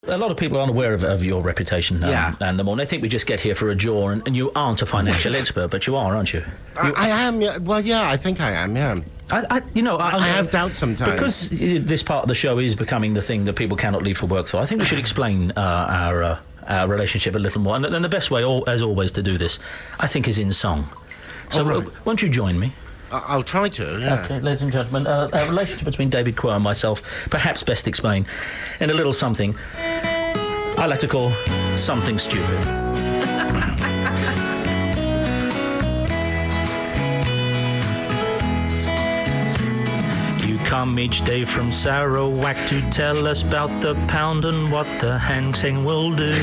A lot of people aren't aware of your reputation, and they think we just get here for a jaw, and you aren't a financial expert, but you are, aren't you? I am. Yeah. Well, yeah, I think I am. Yeah. I have doubts sometimes because this part of the show is becoming the thing that people cannot leave for work. So I think we should explain our relationship a little more. And the best way, as always, to do this, I think, is in song. So won't you join me? I'll try to, yeah. Okay, ladies and gentlemen, a relationship between David Quo and myself, perhaps best explained in a little something I like to call Something Stupid. You come each day from Sarawak to tell us about the pound and what the Hang Seng will do.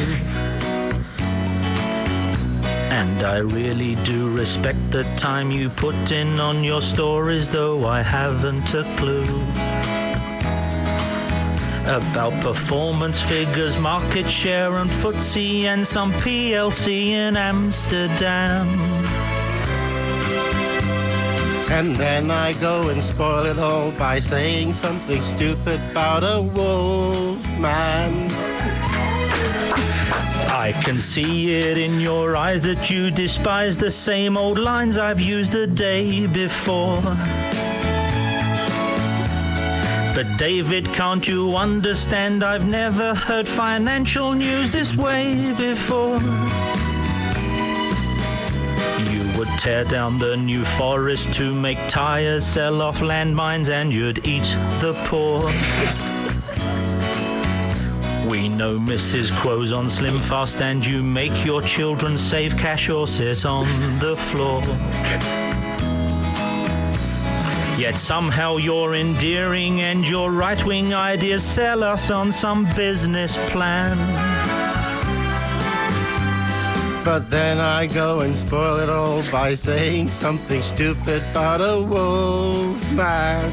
And I really do respect the time you put in on your stories, though I haven't a clue about performance figures, market share and footsie and some PLC in Amsterdam. And then I go and spoil it all by saying something stupid about a wolf man. I can see it in your eyes that you despise the same old lines I've used the day before. But David, can't you understand? I've never heard financial news this way before. You would tear down the New Forest to make tires, sell off landmines, and you'd eat the poor. We know Mrs. Quo's on Slim Fast, and you make your children save cash or sit on the floor. Yet somehow you're endearing, and your right-wing ideas sell us on some business plan. But then I go and spoil it all by saying something stupid about a wolf man.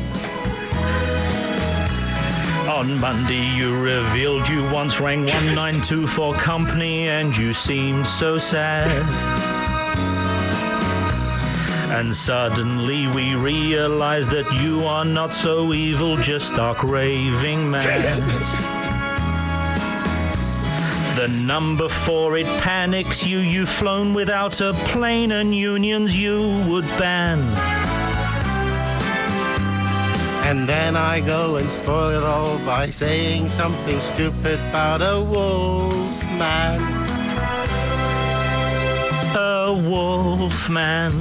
On Monday you revealed you once rang 1924 company, and you seemed so sad. And suddenly we realized that you are not so evil, just stark raving mad. The number 4, it panics you. You've flown without a plane, and unions you would ban. And then I go and spoil it all by saying something stupid about a wolf man. A wolf man.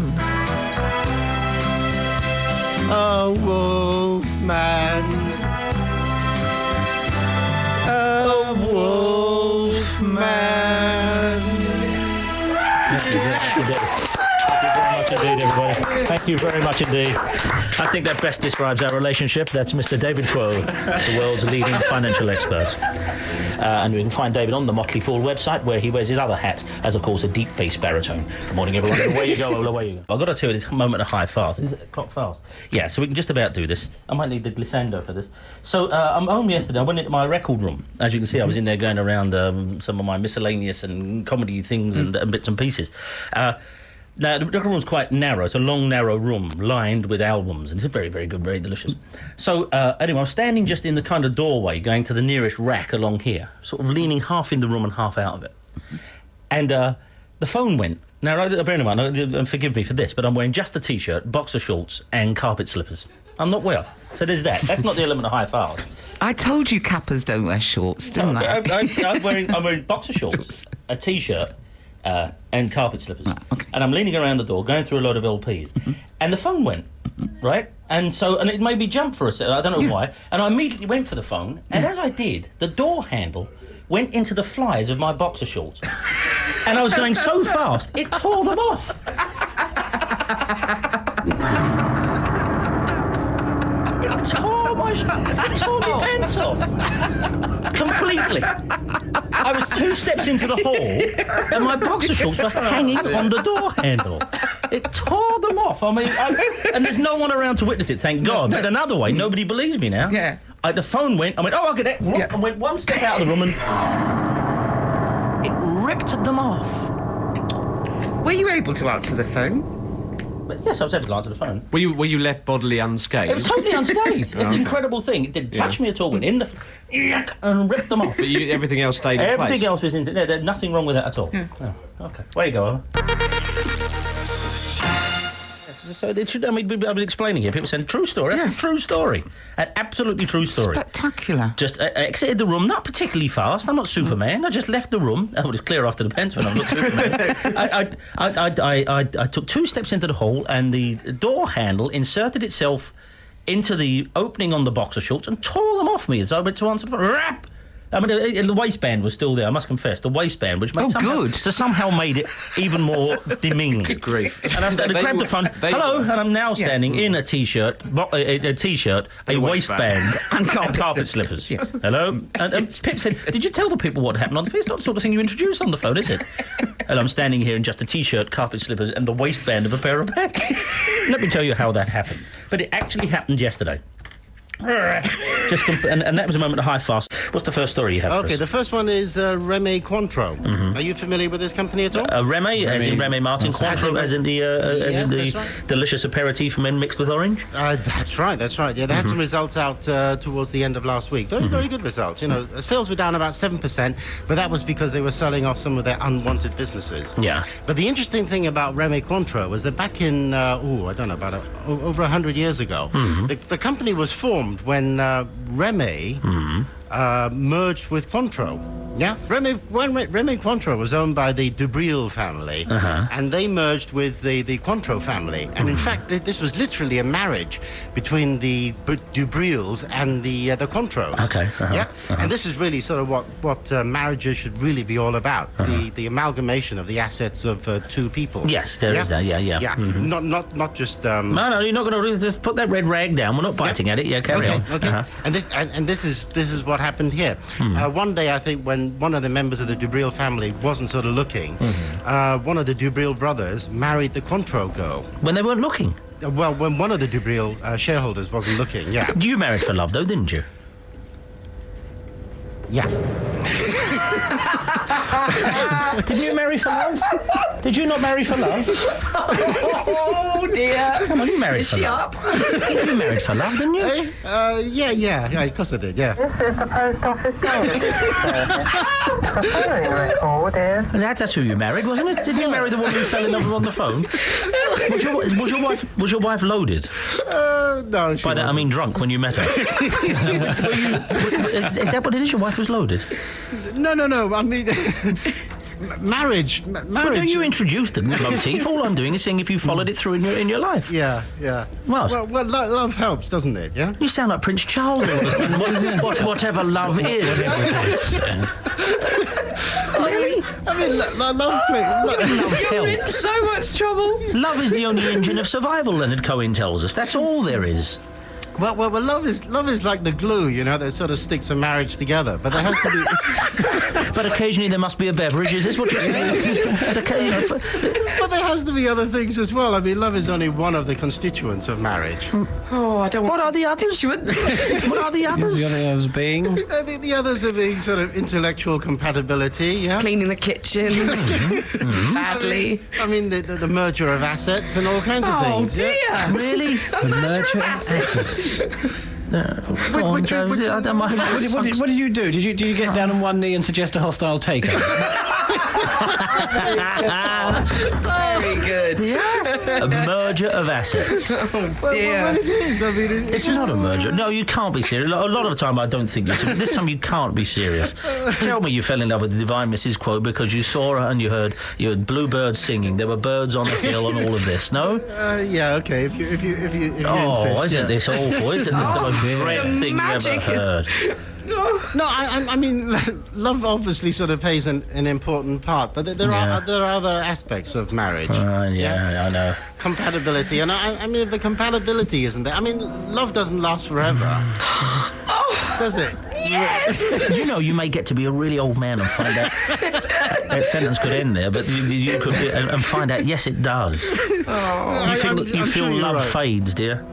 A wolf man. A wolf man. Thank you very much indeed, everybody. Thank you very much indeed. I think that best describes our relationship. That's Mr. David Quo, the world's leading financial expert. And we can find David on the Motley Fool website, where he wears his other hat as, of course, a deep bass baritone. Good morning, everyone. Away you go, away you go. I've got to tell you, this moment of high fast. Is the clock fast? Yeah, so we can just about do this. I might need the glissando for this. So I'm home yesterday. I went into my record room. As you can see, I was in there going around some of my miscellaneous and comedy things and bits and pieces. Now, the record room's quite narrow. It's a long, narrow room lined with albums, and it's very, very good, very delicious. So, anyway, I was standing just in the kind of doorway going to the nearest rack along here, sort of leaning half in the room and half out of it. And the phone went. Now, bear in mind, and forgive me for this, but I'm wearing just a T-shirt, boxer shorts, and carpet slippers. I'm not well. So there's that. That's not the element of high fast. I told you Kappas don't wear shorts, didn't I? I'm wearing boxer shorts, a T-shirt, and carpet slippers. Right, okay. And I'm leaning around the door, going through a lot of LPs. And the phone went, right? And it made me jump for a second. I don't know why. And I immediately went for the phone. And as I did, the door handle went into the flies of my boxer shorts. And I was going so fast, it tore them off. It tore my pants off. Completely. I was 2 steps into the hall, and my boxer shorts were hanging on the door handle. It tore them off. I mean, and there's no one around to witness it, thank God. But another way, nobody believes me now. Yeah. The phone went, I went, oh, I'll get it. Yeah. And went 1 step out of the room, and it ripped them off. Were you able to answer the phone? But yes, I was able to answer the phone. Were you left bodily unscathed? It was totally unscathed. It's an incredible thing. It didn't touch me at all. Went in the and ripped them off. But everything else stayed in place? Everything else was in. There's nothing wrong with it at all. Oh, okay. Where you go, Emma? So it should, I mean, I was explaining here. People saying true story. That's a true story. An absolutely true story. Spectacular. Just exited the room, not particularly fast. I'm not Superman. I just left the room. Oh, it was clear after the pence when I'm not Superman. I took 2 steps into the hall, and the door handle inserted itself into the opening on the boxer shorts and tore them off me. So I went to answer the phone. Rap! I mean, the waistband was still there, I must confess. The waistband, which somehow made it even more demeaning. Good grief. And I grabbed the phone. Hello, and I'm now standing in a T-shirt, a waistband, and carpet slippers. Yes. Hello? And Pip said, did you tell the people what happened on the phone? It's not the sort of thing you introduce on the phone, is it? And I'm standing here in just a T-shirt, carpet slippers, and the waistband of a pair of pants. Let me tell you how that happened. But it actually happened yesterday. And that was a moment of high fast. What's the first story you have? Okay, the first one is Remy Cointreau. Are you familiar with this company at all? Remy, as in Remy Martin, Cointreau, as in the delicious aperitif from men mixed with orange. That's right. Yeah, they had some results out towards the end of last week. Very good results. You know, sales were down about 7%, but that was because they were selling off some of their unwanted businesses. Yeah. But the interesting thing about Remy Cointreau was that back in I don't know, about over 100 years ago, the company was formed when Remy merged with Cointreau. Yeah, Remy Cointreau was owned by the Dubreuil family, and they merged with the Cointreau family. And in fact, this was literally a marriage between the Dubreuils and the Cointreaux. Okay. Yeah, and this is really sort of what marriages should really be all about: the amalgamation of the assets of 2 people. Yes, there is that. Yeah. Not just. No, you're not going to just put that red rag down. We're not biting at it. Yeah, carry on. Okay. And this is what happened here. One day, I think, when one of the members of the Dubreuil family wasn't sort of looking, one of the Dubreuil brothers married the Cointreau girl. When they weren't looking? Well, when one of the Dubreuil shareholders wasn't looking, yeah. You married for love, though, didn't you? Yeah. Did you marry for love? Did you not marry for love? Oh dear. Come on, you married for love. You married for love, didn't you? Yeah, of course I did, yeah. This is the post office service. The following record is... That's who you married, wasn't it? Did you marry the woman who fell in love with on the phone? Was your wife loaded? No, she By that, I mean drunk when you met her. Is that what it is? Your wife was loaded? No. I mean, marriage. Well, don't you introduce the motif? All I'm doing is seeing if you followed it through in your life. Yeah. What? Well, love helps, doesn't it? Yeah. You sound like Prince Charles. Whatever love is. Really? I mean, love You're in helps. so much trouble. Love is the only engine of survival, Leonard Cohen tells us. That's all there is. Well, love is like the glue, you know, that sort of sticks a marriage together. But there has to be. But occasionally there must be a beverage. Is this what you're saying? But there has to be other things as well. I mean, love is only one of the constituents of marriage. Oh, I don't want... What are the others? What are the others? The others being? The others are being sort of intellectual compatibility, yeah? Cleaning the kitchen. Badly. I mean, the merger of assets and all kinds of things. Oh, dear. Yeah? Really? The merger of assets. What did you do? Did you get down on one knee and suggest a hostile takeover? Very good. Yeah. A merger of assets. Oh, dear. Well, it is. I mean, It's not a merger. No, you can't be serious. A lot of the time I don't think you're serious. This time you can't be serious. Tell me you fell in love with the Divine Mrs. Quote because you saw her and you heard bluebirds singing. There were birds on the hill and all of this. No? Yeah, okay. If you Oh, insist, isn't this awful? Isn't this the most dread The thing you ever magic is- heard? No, I mean, love obviously sort of plays an important part, but there are other aspects of marriage. Yeah, I know. Compatibility, and I mean, if the compatibility isn't there, I mean, love doesn't last forever, does it? Yes! You know, you may get to be a really old man and find out that sentence could end there, but you could and find out, yes, it does. Oh. You feel I'm sure you're love right. fades, dear.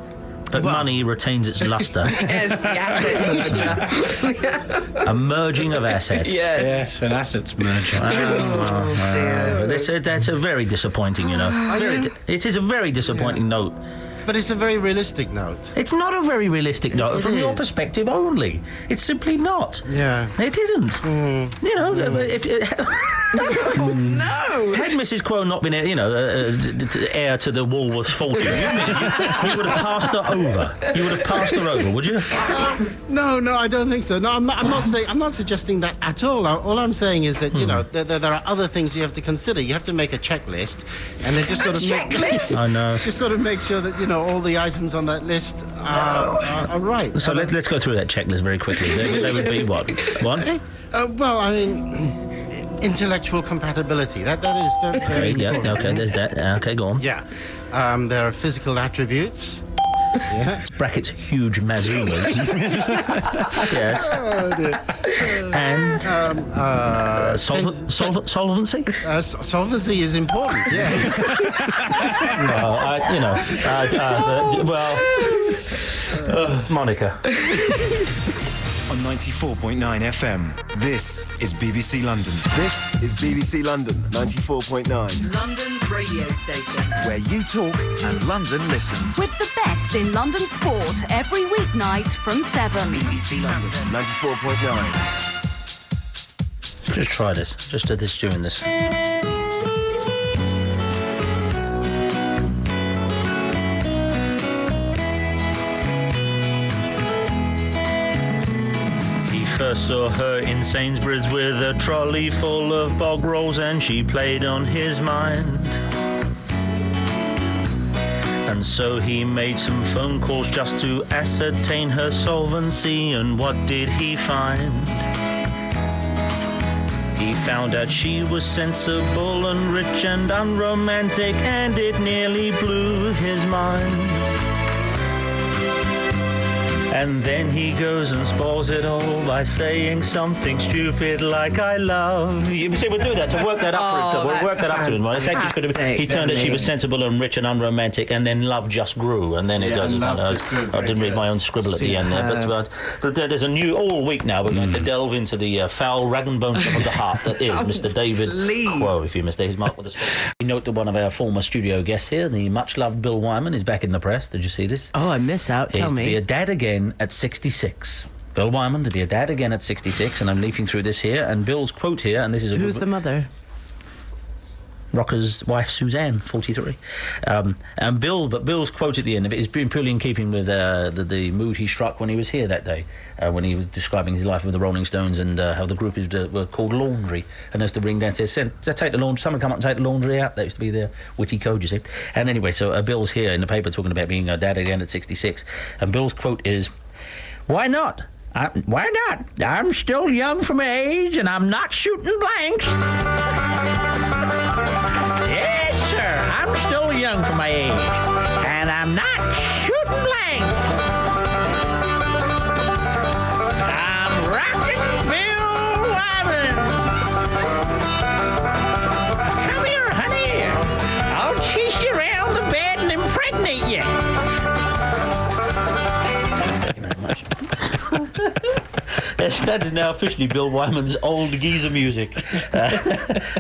but money retains its luster. Yes, the asset merger. A merging of assets. Yes, an assets merger. Oh, dear. That's a very disappointing, you know. It is a very disappointing note. But it's a very realistic note. It's not a very realistic note It from your is. perspective only. It's simply not. Yeah. It isn't. You know, if No. had Mrs. Quo not been, heir to the Woolworths fortune, you would have passed her over. You would have passed her over, would you? No, I don't think so. No, I'm not saying. I'm not suggesting that at all. All I'm saying is that there are other things you have to consider. You have to make a checklist, and then just sort of Checklist? I know. just sort of make sure that all the items on that list are right. So let's go through that checklist very quickly. They would be what? One? Well, I mean, intellectual compatibility. That is very, very Okay, yeah, important. okay, there's that. Okay, go on. Yeah. There are physical attributes. Yeah. Brackets, huge Mazumas. Yes. Oh, dear. And solvency? Solvency is important. Yeah. Monica. On 94.9 FM, this is BBC London. This is BBC London 94.9, London's radio station. Where you talk and London listens. With the best in London sport every weeknight from 7. BBC London. 94.9. Just try this. Just do this during this. First saw her in Sainsbury's with a trolley full of bog rolls, and she played on his mind. And so he made some phone calls just to ascertain her solvency, and what did he find? He found out she was sensible and rich and unromantic, and it nearly blew his mind. And then he goes and spoils it all by saying something stupid like "I love you." See, we'll do that to work that up for him. We'll work that up to him. Right? He turned out she was sensible and rich and unromantic, and then love just grew. And then it goes. I didn't read my own scribble at the end there, but there's a new all week now. We're going to delve into the foul rag and bone shop of the heart that is Mr. David Quo. If you missed it, he's marked with a spot. We note that one of our former studio guests here, the much loved Bill Wyman, is back in the press. Did you see this? Oh, I missed out. He's Tell to be a me. dad again at 66. Bill Wyman to be a dad again at 66, and I'm leafing through this here, and Bill's quote here, and this is a Who's the mother? Rocker's wife Suzanne, 43. And Bill's quote at the end of it has been purely in keeping with the mood he struck when he was here that day, when he was describing his life with the Rolling Stones and how the group were called Laundry, and as to ring downstairs, take the laundry, someone come up and take the laundry out. That used to be their witty code, you see. And anyway, so Bill's here in the paper talking about being a dad again at 66, and Bill's quote is, "Why not? Why not? I'm still young for my age, and I'm not shooting blanks." Yes, sir, I'm still young for my age, and I'm not shooting blanks. I'm rocking Bill Wyman. Come here, honey. I'll chase you around the bed and impregnate you. Thank you very much. That is now officially Bill Wyman's old geezer music.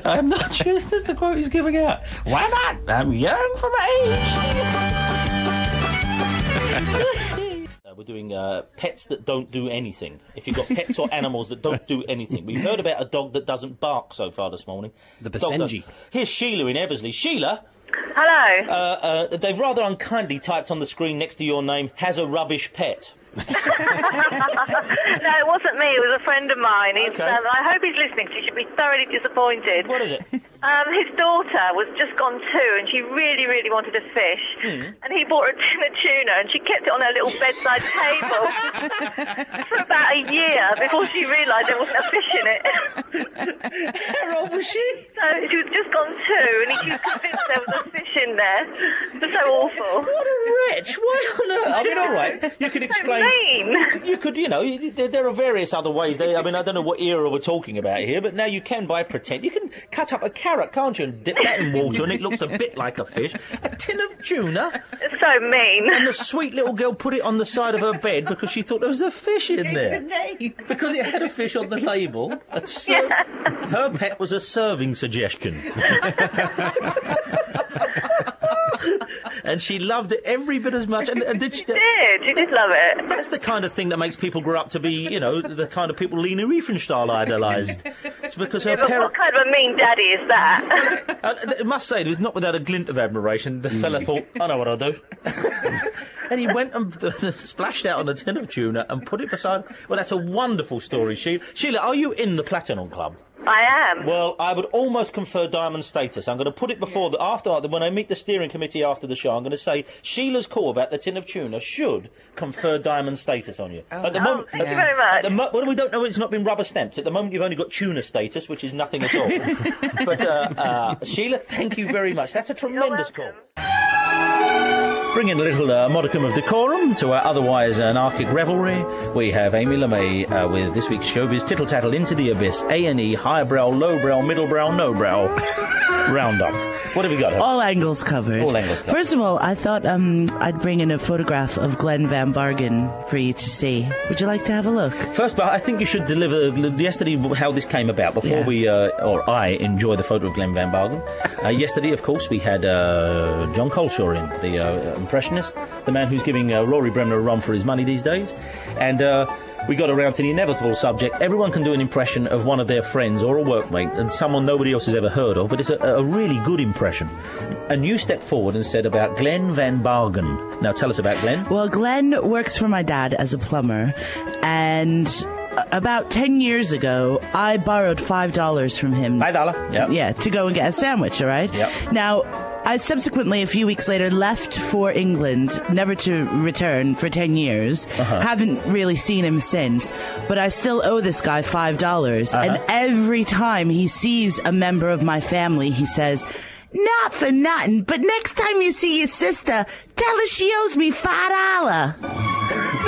I'm not sure if that's the quote he's giving out. Why not? I'm young for my age. We're doing pets that don't do anything. If you've got pets or animals that don't do anything. We've heard about a dog that doesn't bark so far this morning. The Basenji. Here's Sheila in Eversley. Sheila? Hello. They've rather unkindly typed on the screen next to your name, "has a rubbish pet." No, it wasn't me. It was a friend of mine. Okay. I hope he's listening, because he should be thoroughly disappointed. What is it? His daughter was just gone 2, and she really, really wanted a fish. And he bought her a tin of tuna, and she kept it on her little bedside table for about a year before she realised there wasn't a fish in it. How old was she? So she was just gone 2, and he was convinced there was a fish in there. It was so awful. What a wretch! Why on earth? I mean, all right, you could explain. Mean. You could, there are various other ways. I mean, I don't know what era we're talking about here, but now you can buy pretend. You can cut up a cat carrot, can't you? And dip that in water and it looks a bit like a fish. A tin of tuna. It's so mean. And the sweet little girl put it on the side of her bed because she thought there was a fish in there. Because it had a fish on the label. Her pet was a serving suggestion. And she loved it every bit as much. And did she? She did love it. That's the kind of thing that makes people grow up to be, you know, the kind of people Lena Riefenstahl idolised. It's because her But parents... what kind of a mean daddy is that? I must say, it was not without a glint of admiration. The fella thought, I know what I'll do. And he went and splashed out on a tin of tuna and put it beside... Well, that's a wonderful story, Sheila. Sheila, are you in the Platinum Club? I am. Well, I would almost confer diamond status. I'm going to put it before when I meet the steering committee after the show, I'm going to say Sheila's call about the tin of tuna should confer diamond status on you. At the moment, thank you very much. Well, we don't know, it's not been rubber stamped. At the moment, you've only got tuna status, which is nothing at all. But Sheila, thank you very much. That's a tremendous call. Bringing a little modicum of decorum to our otherwise anarchic revelry, we have Amy LeMay with this week's Showbiz Tittle-Tattle Into the Abyss, A&E, highbrow, lowbrow, middlebrow, no-brow, roundup. What have we got? All angles covered. All angles covered. First of all, I thought I'd bring in a photograph of Glen Van Bargen for you to see. Would you like to have a look? First, but I think you should deliver yesterday how this came about before I enjoy the photo of Glen Van Bargen. Yesterday, of course, we had John Coleshaw in, the impressionist, the man who's giving Rory Bremner a run for his money these days. And we got around to the inevitable subject. Everyone can do an impression of one of their friends or a workmate and someone nobody else has ever heard of, but it's a really good impression. And you stepped forward and said about Glen Van Bargen. Now tell us about Glen. Well, Glen works for my dad as a plumber, and about 10 years ago, I borrowed $5 from him. $5? Yeah. Yeah, to go and get a sandwich, all right? Yep. Now, I subsequently, a few weeks later, left for England, never to return for 10 years. Haven't really seen him since, but I still owe this guy $5. And every time he sees a member of my family, he says, "Not for nothing, but next time you see your sister, tell her she owes me $5.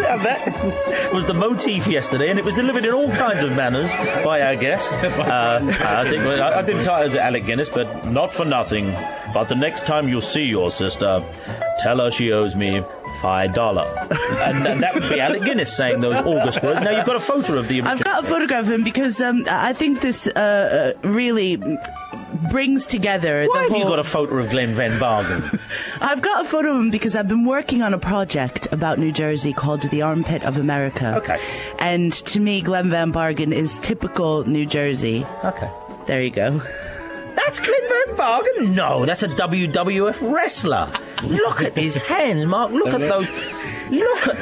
That was the motif yesterday, and it was delivered in all kinds of manners by our guest. I think I didn't title it as Alec Guinness, but not for nothing. But the next time you see your sister, tell her she owes me $5. And that would be Alec Guinness saying those August words. Now, you've got a photo of the... I've got a photograph of him because I think this really brings together Why have you got a photo of Glen Van Bargen? I've got a photo of him because I've been working on a project about New Jersey called The Armpit of America. Okay. And to me, Glen Van Bargen is typical New Jersey. Okay. There you go. That's Glen Van Bargen? No, that's a WWF wrestler. Look at his hands, Mark. Look at those. Look at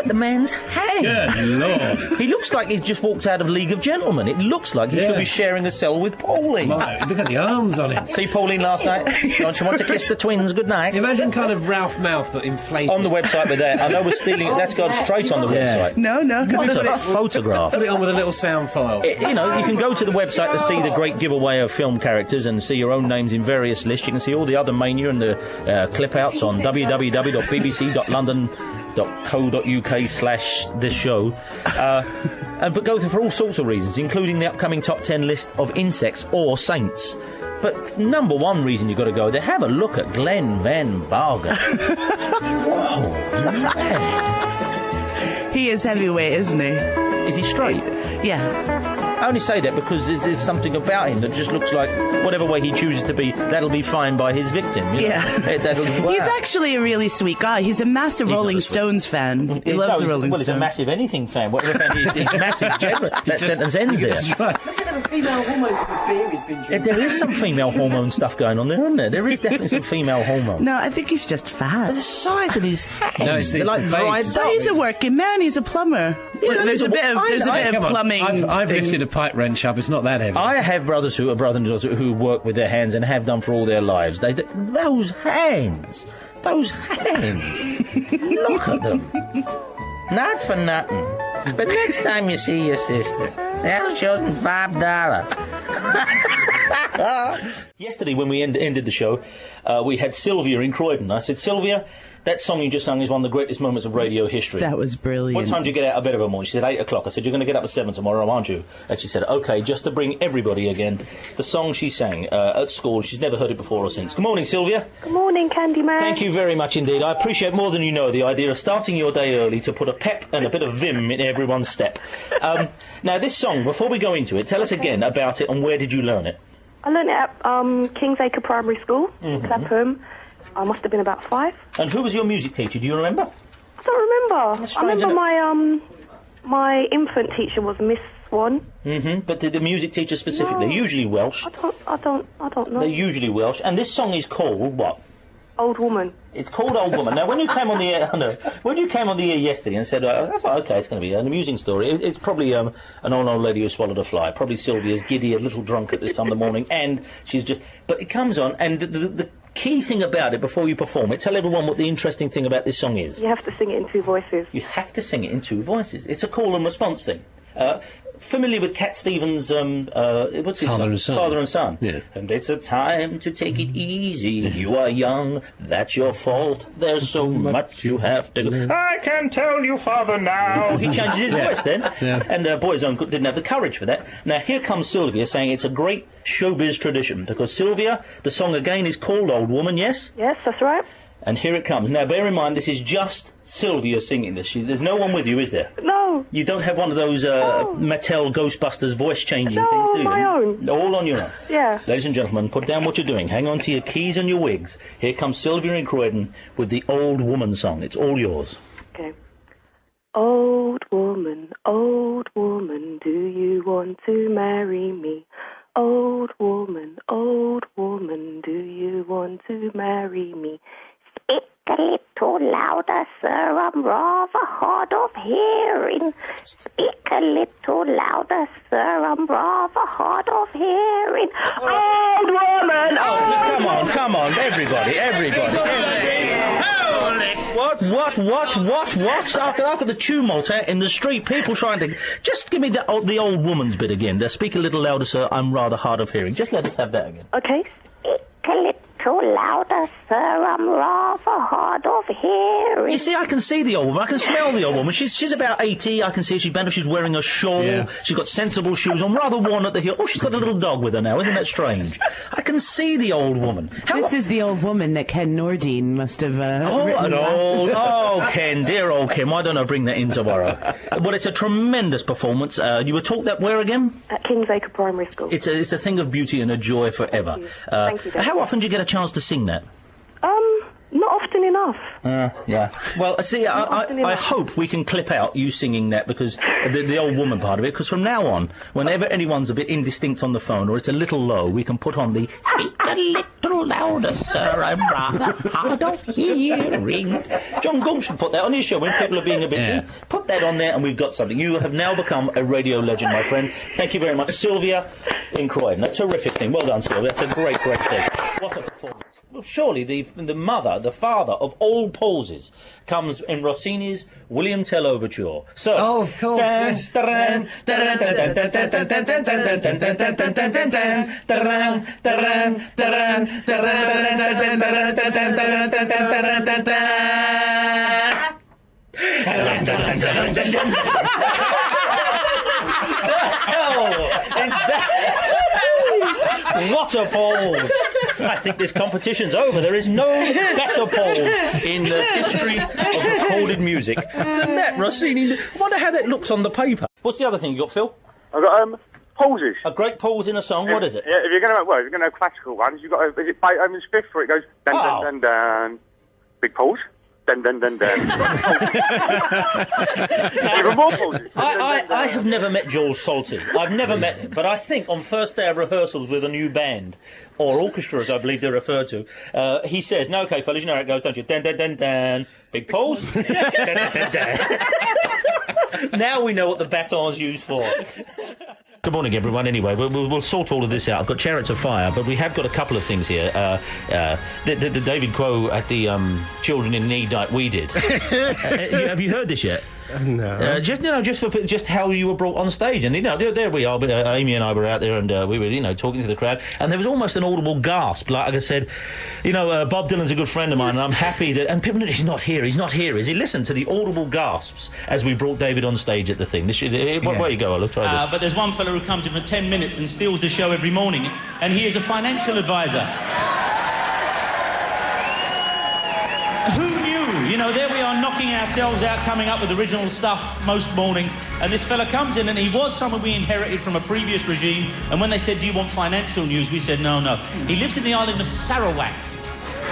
the man's hands. Good Lord. He looks like he's just walked out of League of Gentlemen. It looks like he should be sharing a cell with Pauline. My, look at the arms on him. See Pauline last night? Don't you want to kiss the twins goodnight? Imagine kind of Ralph Mouth, but inflated. On the website with that. I know we're stealing it. That's gone straight on the website. No. What a photograph. Put it on with a little sound file. You can go to the website to see the great giveaway of film characters and see your own names in various lists. You can see all the other mania and the clip-outs on www.bbc.london.co.uk/this show. But go there for all sorts of reasons, including the upcoming top 10 list of insects or saints. But number one reason you've got to go there, have a look at Glen Van Bargen. Whoa, man. He is heavyweight, isn't he? Is he straight? Yeah. I only say that because there's something about him that just looks like whatever way he chooses to be, that'll be fine by his victim. You know? Yeah. He's actually a really sweet guy. He's a massive Rolling Stones fan. He loves the Rolling Stones. Well, he's a massive anything fan. Whatever fan he is, he's massive general. That sentence ends there. That's right. There is some female hormone stuff going on there, isn't there? There is definitely some female hormone. No, I think he's just fat. The size of his hands. No, it's like the dried face. up. He's a working man. He's a plumber. Yeah, There's a bit of Come on. plumbing. I've lifted a pipe wrench up. It's not that heavy. I have brothers and sisters who work with their hands and have done for all their lives. Those hands. Look at them. Not for nothing. But next time you see your sister, tell she owes me $5. Yesterday, when we ended the show, we had Sylvia in Croydon. I said, Sylvia, That song you just sung is one of the greatest moments of radio history. That was brilliant. What time do you get out of bed every morning? She said 8 o'clock. I said, you're going to get up at 7 tomorrow, aren't you? And she said, OK, just to bring everybody again, the song she sang at school, she's never heard it before or since. Good morning, Sylvia. Good morning, Candyman. Thank you very much indeed. I appreciate more than you know the idea of starting your day early to put a pep and a bit of vim in everyone's step. Now, this song, before we go into it, tell us again about it and where did you learn it? I learned it at Kingsacre Primary School in Clapham. I must have been about 5. And who was your music teacher? Do you remember? I don't remember. That's I strange, remember my infant teacher was Miss Swan. But the music teacher specifically, No. usually Welsh. I don't know. They're usually Welsh. And this song is called what? Old Woman. It's called Old Woman. Now, when you came on the air, when you came on the air yesterday and said, I thought, OK, it's going to be an amusing story. It's probably an old lady who swallowed a fly. Probably Sylvia's giddy, a little drunk at this time of the morning, and she's just... But it comes on, and the key thing about it, before you perform it, tell everyone what the interesting thing about this song is. You have to sing it in 2 voices. You have to sing it in 2 voices. It's a call and response thing. Familiar with Cat Stevens' what's his Father and Son. Father and Son. Yeah. And it's a time to take it easy. You are young, that's your fault. There's so much you have to do. I can tell you, Father, now. He changes his voice then. Yeah. And Boyzone didn't have the courage for that. Now here comes Sylvia saying it's a great showbiz tradition because Sylvia, the song again is called Old Woman, yes? Yes, that's right. And here it comes. Now bear in mind this is just Sylvia singing this. There's no one with you, is there? No. You don't have one of those Mattel Ghostbusters voice-changing No, things, do you? on my own. All on your own. Yeah. Ladies and gentlemen, put down what you're doing. Hang on to your keys and your wigs. Here comes Sylvia in Croydon with the Old Woman song. It's all yours. Okay. Old woman, do you want to marry me? Old woman, do you want to marry me? Speak a little louder, sir, I'm rather hard of hearing. Speak a little louder, sir, I'm rather hard of hearing. Old woman, Come on, everybody. What? Look at the tumult out in the street. People trying to... Just give me the old woman's bit again. Speak a little louder, sir, I'm rather hard of hearing. Just let us have that again. Okay. Speak a little louder, sir, I'm rather hard of hearing. You see, I can see the old woman. I can smell the old woman. She's about 80. I can see she's bent up. She's wearing a shawl. Yeah. She's got sensible shoes on, rather worn at the heel. Oh, she's got a little dog with her now. Isn't that strange? I can see the old woman. This is the old woman that Ken Nordine must have written. Ken, dear old Ken. Why don't I bring that in tomorrow? Well, it's a tremendous performance. You were taught that where again? At Kingsacre Primary School. It's a thing of beauty and a joy forever. Thank you, Dave. How often do you get a chance to sing that? Not often enough. Yeah. Well, see, I hope we can clip out you singing that because the old woman part of it. Because from now on, whenever anyone's a bit indistinct on the phone or it's a little low, we can put on the speak a little louder, sir. I'm rather hard of hearing. John Gong should put that on his show when people are being a bit. Put that on there, and we've got something. You have now become a radio legend, my friend. Thank you very much, Sylvia in Croydon. A terrific thing. Well done, Sylvia. That's a great thing. What a performance. Well, surely the father of all pauses comes in Rossini's William Tell Overture. So, oh, of course, yes. What a pause! I think this competition's over. There is no better pause in the history of recorded music than that, Rossini. I wonder how that looks on the paper. What's the other thing you got, Phil? I've got pauses. A great pause in a song. What is it? Yeah, if you're going to have classical ones, you've got is it Beethoven's Fifth where it goes dun dun dun dun, big pause. Dun dun dun dun. Even more pauses. I have never met George Salty. I've never met him, but I think on first day of rehearsals with a new band, or orchestra as I believe they're referred to, he says, "No, okay, fellas, you know how it goes, don't you? Dun dun dun dun, big pause." Dun, dun, dun, dun. Now we know what the baton's used for. Good morning, everyone. Anyway, we'll sort all of this out. I've got Chariots of Fire, but we have got a couple of things here. The David Quo at the Children in Need night we did. Have you heard this yet? Just how you were brought on stage, and there we are. Amy and I were out there, and we were talking to the crowd, and there was almost an audible gasp. Like I said, Bob Dylan's a good friend of mine, and I'm happy that. And people, he's not here, is he? Listen to the audible gasps as we brought David on stage at the thing. Where you go? I'll try this. But there's one fella who comes in for 10 minutes and steals the show every morning, and he is a financial advisor. Who knew? There we are knocking ourselves out, coming up with original stuff most mornings, and this fella comes in, and he was someone we inherited from a previous regime, and when they said, do you want financial news, we said, no. He lives in the island of Sarawak.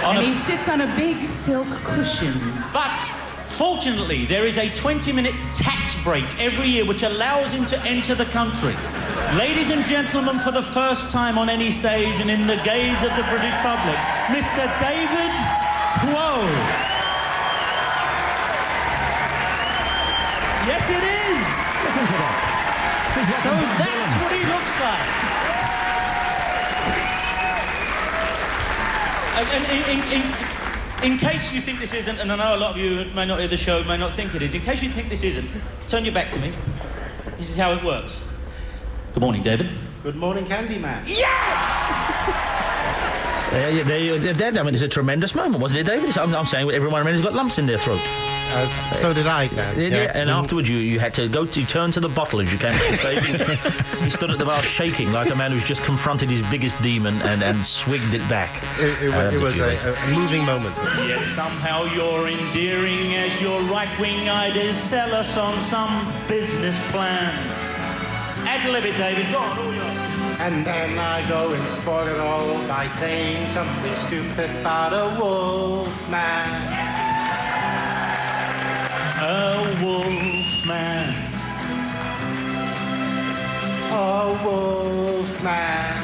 And he sits on a big silk cushion. But fortunately, there is a 20-minute tax break every year which allows him to enter the country. Ladies and gentlemen, for the first time on any stage and in the gaze of the British public, Mr. David Quo. Yes, it is. Listen to that. So that's what he looks like. In case you think this isn't, and I know a lot of you may not hear the show, may not think it is, in case you think this isn't, turn your back to me. This is how it works. Good morning, David. Good morning, Candyman. It's a tremendous moment, wasn't it, David? I'm saying everyone around has got lumps in their throat. So did I, Dan. And afterwards you had to turn to the bottle as you came to the stage. You stood at the bar shaking like a man who's just confronted his biggest demon and swigged it back. It was a moving moment. Yet somehow you're endearing as your right-wing ideas sell us on some business plan. Ad-lib it, David. Go on, all yours. And then I go and spoil it all by saying something stupid about a wolf man. A wolf man. A wolf man.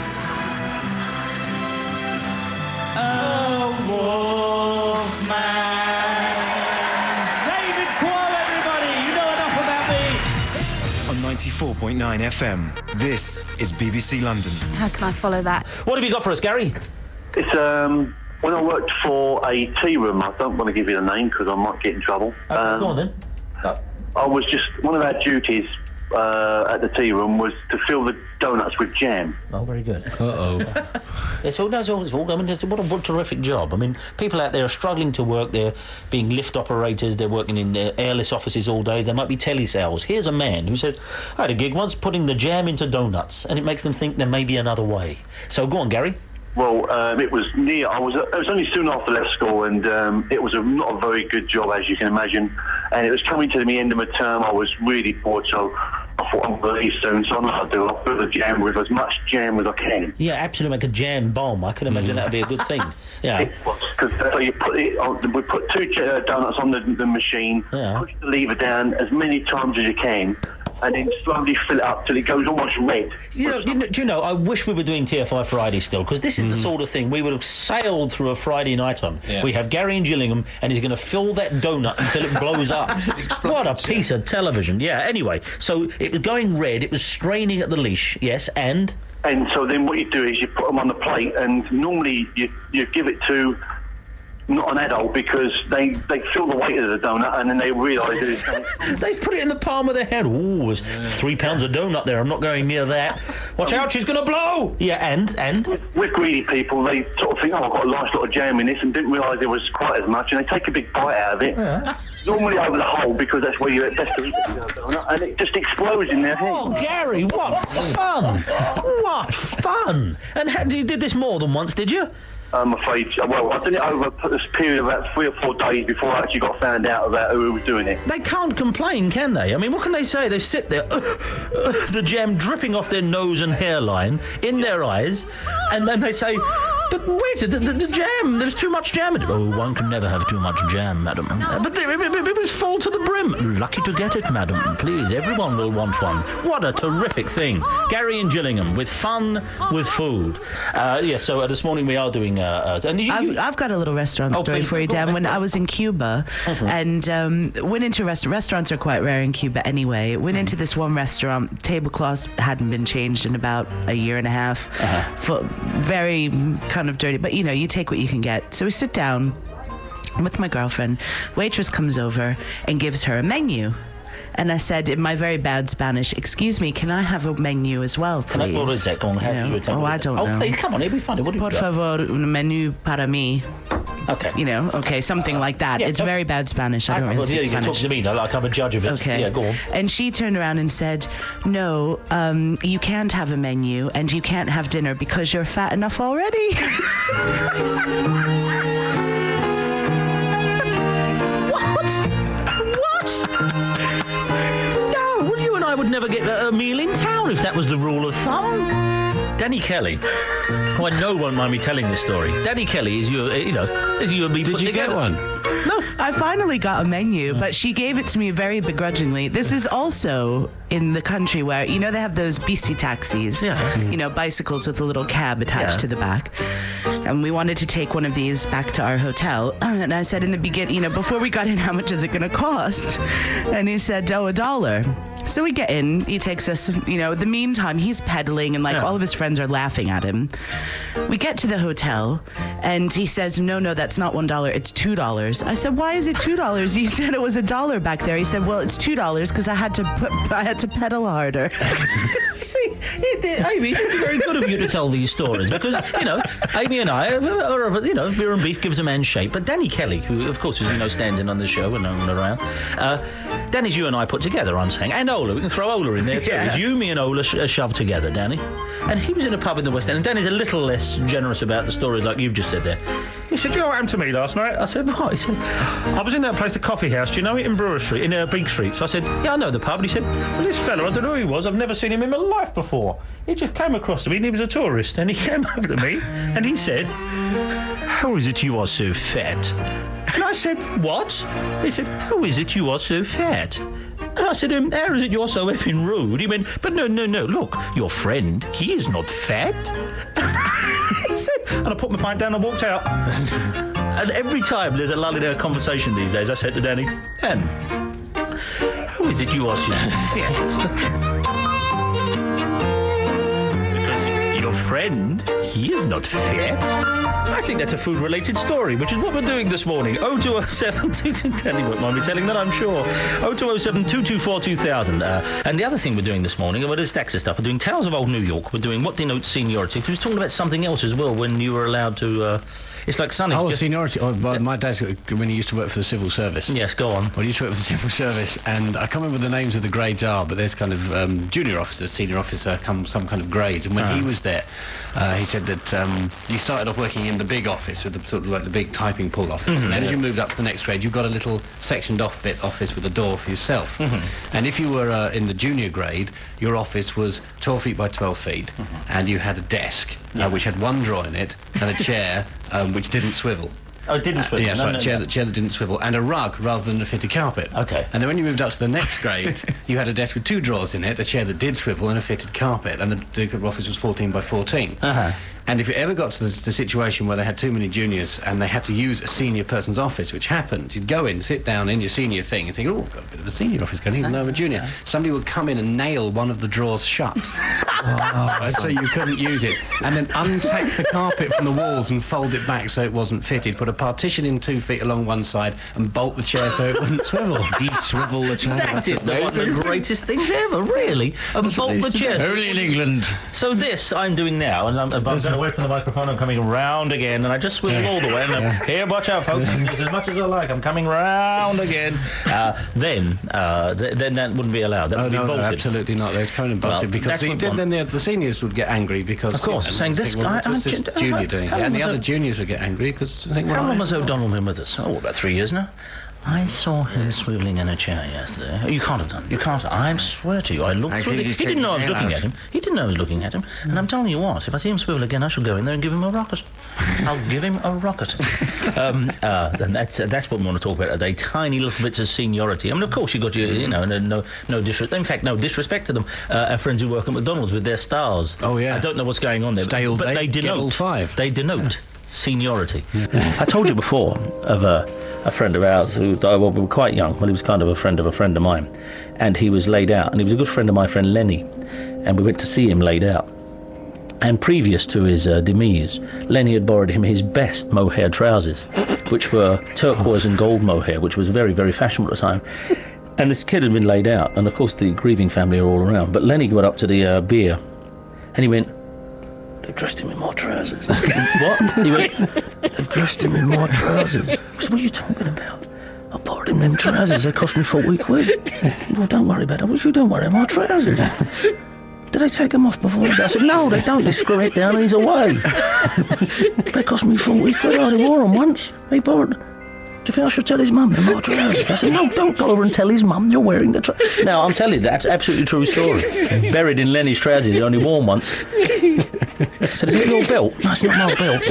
A wolf man. David Quo, everybody. You know enough about me. On 94.9 FM, this is BBC London. How can I follow that? What have you got for us, Gary? It's when I worked for a tea room. I don't want to give you the name because I might get in trouble. Go on then. I was just one of our duties at the tea room was to fill the donuts with jam. Oh, very good. It's all. I mean, what a terrific job. I mean, people out there are struggling to work. They're being lift operators. They're working in airless offices all day. There might be telesales. Here's a man who says, I had a gig once putting the jam into donuts, and it makes them think there may be another way. So go on, Gary. Well, it was near. It was only soon after left school, and it was not a very good job, as you can imagine. And it was coming to the end of my term. I was really bored, so I thought I'm going to leave soon. So I'm going to do. I'll fill the jam with as much jam as I can. Yeah, absolutely, like a jam bomb. I can imagine that would be a good thing. Yeah. Because so you put it. We put two donuts on the machine. Yeah. Push the lever down as many times as you can. And then slowly fill it up till it goes almost red. Do you know, I wish we were doing TFI Friday still, because this is the sort of thing we would have sailed through a Friday night on. Yeah. We have Gary in Gillingham, and he's going to fill that donut until it blows up. What a piece of television. Yeah, anyway, so it was going red, it was straining at the leash, yes, and... And so then what you do is you put them on the plate, and normally you give it to... not an adult, because they feel the weight of the donut and then they realise it. They've put it in the palm of their hand. Ooh, there's 3 pounds of donut there. I'm not going near that. Watch out, she's going to blow. Yeah, and with greedy people, they sort of think, oh, I've got a nice lot of jam in this, and didn't realise there was quite as much, and they take a big bite out of it. Yeah. Normally over the hole, because that's where you're best to eat the donut, and it just explodes in their head. Oh, Gary, what fun! What fun! And you did this more than once, did you? I'm afraid. Well, I did it over this period of about 3 or 4 days before I actually got found out about who was doing it. They can't complain, can they? I mean, what can they say? They sit there, the jam dripping off their nose and hairline, in their eyes, and then they say, but wait, the jam, there's too much jam in it. Oh, one can never have too much jam, madam. But it was full to the brim. Lucky to get it, madam. Please, everyone will want one. What a terrific thing. Gary and Gillingham, with fun, with food. So this morning we are doing... I've got a little restaurant story for you, Dan. When I was in Cuba and went into restaurants are quite rare in Cuba anyway. Went into this one restaurant, tablecloths hadn't been changed in about a year and a half. Very kind of dirty, but you take what you can get. So we sit down with my girlfriend. Waitress comes over and gives her a menu. And I said in my very bad Spanish, "Excuse me, can I have a menu as well, please?" Can I order that? Go on, how do you tell me I that? don't know. Oh, please, come on, it'll be funny. What do you Por got? favor, un menú para mí. Okay. Something like that. It's very bad Spanish. I don't really speak You talk Spanish. to me like I'm a judge of it. Okay. Yeah, go on. And she turned around and said, "No, you can't have a menu and you can't have dinner because you're fat enough already." What? No, well, you and I would never get a meal in town if that was the rule of thumb. Danny Kelly, who I know won't mind me telling this story. Danny Kelly is you and me put together. Did you get one? No, I finally got a menu, but she gave it to me very begrudgingly. This is also in the country where, they have those beastie taxis. Yeah. Bicycles with a little cab attached to the back. And we wanted to take one of these back to our hotel. And I said in the beginning, before we got in, how much is it going to cost? And he said, $1. So we get in, he takes us, the meantime, he's pedaling and all of his friends are laughing at him. We get to the hotel and he says, no, that's not $1, it's $2. I said, why is it $2? He said it was $1 back there. He said, well, it's $2 because I had to pedal harder. See, Amy, it's very good of you to tell these stories because, Amy and I, beer and beef gives a man shape. But Danny Kelly, who, of course, as stands in on the show and around, Danny's you and I put together, I'm saying, and Ola. We can throw Ola in there too. It's you, me and Ola shoved together, Danny. And he was in a pub in the West End, and Danny's a little less generous about the stories like you've just said there. He said, "You know what happened to me last night?" I said, "What?" He said, "I was in that place, the Coffee House, do you know it, in Brewer Street, in Beak Street?" So I said, "Yeah, I know the pub." And he said, "Well, this fella, I don't know who he was, I've never seen him in my life before. He just came across to me and he was a tourist, and he came over to me and he said, 'How is it you are so fat?' And I said, 'What?' He said, 'How is it you are so fat?' And I said, 'How is it you're so effing rude?' He went, 'But no, look, your friend, he is not fat.'" He said, and I put my pint down and walked out. And every time there's a lull in our conversation these days, I said to Danny, "Dan, how is it you are so fat?" Because your friend, he is not fat. I think that's a food-related story, which is what we're doing this morning. 0207 Danny won't mind me telling that, I'm sure. 0207 224 2000. And the other thing we're doing this morning, well, there's stacks of stuff. We're doing Tales of Old New York. We're doing What Denotes Seniority. We were talking about something else as well when you were allowed to... It's like Sonny. Oh, seniority. My dad, when he used to work for the civil service. Yes, go on. Well, he used to work for the civil service, and I can't remember what the names of the grades are, but there's kind of junior officer, senior officer, some kind of grades. And when he was there, he said that you started off working in the big office, with the sort of like the big typing pool office, and then as you moved up to the next grade, you got a little sectioned off bit office with a door for yourself. And if you were in the junior grade, your office was 12 feet by 12 feet, and you had a desk which had one drawer in it and a chair which didn't swivel. Oh, it didn't swivel. Yes, right. Chair that didn't swivel, and a rug rather than a fitted carpet. Okay. And then when you moved up to the next grade, you had a desk with two drawers in it, a chair that did swivel, and a fitted carpet, and the office was 14 by 14. And if it ever got to the situation where they had too many juniors and they had to use a senior person's office, which happened, you'd go in, sit down in your senior thing and think, oh, I've got a bit of a senior office going, even though I'm a junior. Somebody would come in and nail one of the drawers shut. So you couldn't use it. And then untack the carpet from the walls and fold it back so it wasn't fitted. Put a partition in 2 feet along one side and bolt the chair so it wouldn't swivel. De-swivel the chair. That's it. One of the greatest things ever, really. And bolt the chair. Only in England. So this I'm doing now, and I'm going away from the microphone, I'm coming round again, and I just swivel all the way, and I'm, here, watch out, folks, as much as I like, I'm coming round again. Then that wouldn't be allowed. That would be bolted. No, absolutely not. They'd come and bolted, because then the seniors would get angry because... Of course, saying, this guy... What's this junior doing? And the other juniors would get angry because... How long has O'Donnell been with us? Oh, about 3 years now. I saw him swivelling in a chair yesterday. Oh, you can't have done. You can't. I swear to you, I looked through. He didn't know I was looking at him. He didn't know I was looking at him. And I'm telling you what, if I see him swivel again, I shall go in there and give him a rocket. I'll give him a rocket. And that's what we want to talk about today. Tiny little bits of seniority. I mean, of course, you got no disrespect. In fact, no disrespect to them. Our friends who work at McDonald's with their stars. Oh yeah. I don't know what's going on there, but they denote. They denote seniority. Yeah. I told you before of a friend of ours who died when we were quite young. Well, he was kind of a friend of mine, and he was laid out, and he was a good friend of my friend Lenny, and we went to see him laid out. And previous to his demise, Lenny had borrowed him his best mohair trousers, which were turquoise and gold mohair, which was very, very fashionable at the time. And this kid had been laid out, and of course the grieving family are all around. But Lenny got up to the beer, and he went, "They've dressed him in my trousers." What? He went, "They've dressed him in my trousers." I said, "What are you talking about? I borrowed him them trousers. They cost me 40 quid. Well, don't worry about it. Well, you don't worry, my trousers. Did they take them off before they go?" I said, "No, they don't. They screw it down and he's away. They cost me 40 quid. I only wore them once. He borrowed... Do you think I should tell his mum they're my trousers?" I said, "No, don't go over and tell his mum you're wearing the trousers." Now, I'm telling you, that's absolutely true story. Buried in Lenny's trousers, he only worn once. I said, "Is it your belt?" "No, it's not my belt."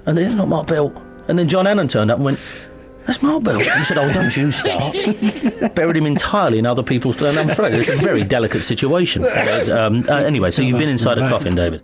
"And it's not my belt." And then John Allen turned up and went, "That's my belt." He said, "Oh, don't you start." Buried him entirely in other people's... And I'm afraid it's a very delicate situation. Anyway, so you've been inside a coffin, David.